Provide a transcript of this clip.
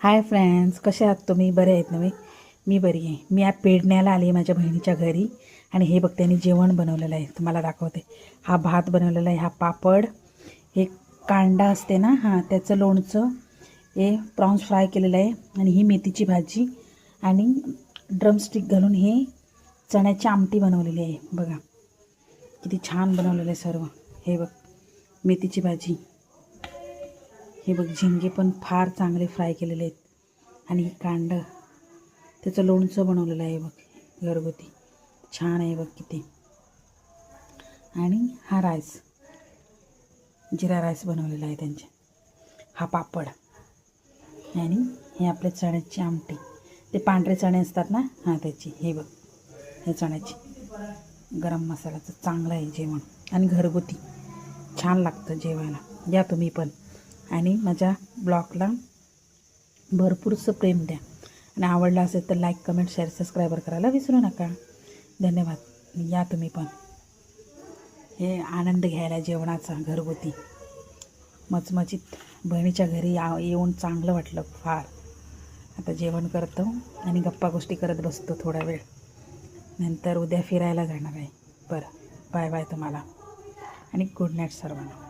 Hi friends, कसे आहात तुम्ही? बरे आहेत ना? मी बरी आहे. मी आज पेडण्याला आली आहे माझ्या बहिणीच्या घरी आणि हे बघ त्यांनी जेवण बनवलेलं आहे, तुम्हाला दाखवते. हा भात बनवलेला आहे, हा पापड, हे कांदा असते ना, हां त्याचं लोणचं, हे प्रॉन्स फ्राय केलेलं आहे आणि ही मेथीची भाजी आणि ड्रमस्टिक घालून हे चण्याची आमटी बनवलेली आहे. बघा किती छान बनवलेलं आहे सर्व. हे बघ मेथीची भाजी, हे बघ झिंगे पण फार चांगले फ्राय केलेले आहेत आणि कांदा, त्याचं लोणचं बनवलेलं आहे बघ घरगुती, छान आहे बघ किती. आणि हा राईस, जिरा राईस बनवलेला आहे त्यांच्या, हा पापड आणि हे आपले चण्याची आमटी, ते पांढरे चणे असतात ना, हां त्याची, हे बघ हे चण्याची गरम मसाल्याचं चांगलं आहे जेवण आणि घरगुती छान लागतं जेवायला. या तुम्ही पण आणि माझ्या ब्लॉगला भरपूरचं प्रेम द्या आणि आवडलं असेल तर लाईक, कमेंट, शेअर, सबस्क्राईबर करायला विसरू नका. धन्यवाद. या तुम्ही पण हे आनंद घ्यायला जेवणाचा घरगुती मचमचीत. बहिणीच्या घरी येऊन चांगलं वाटलं फार. आता जेवण करतो आणि गप्पा गोष्टी करत बसतो थोडा वेळ, नंतर उद्या फिरायला जाणार आहे. बरं, बाय बाय तुम्हाला आणि गुड नाईट सर्वांना.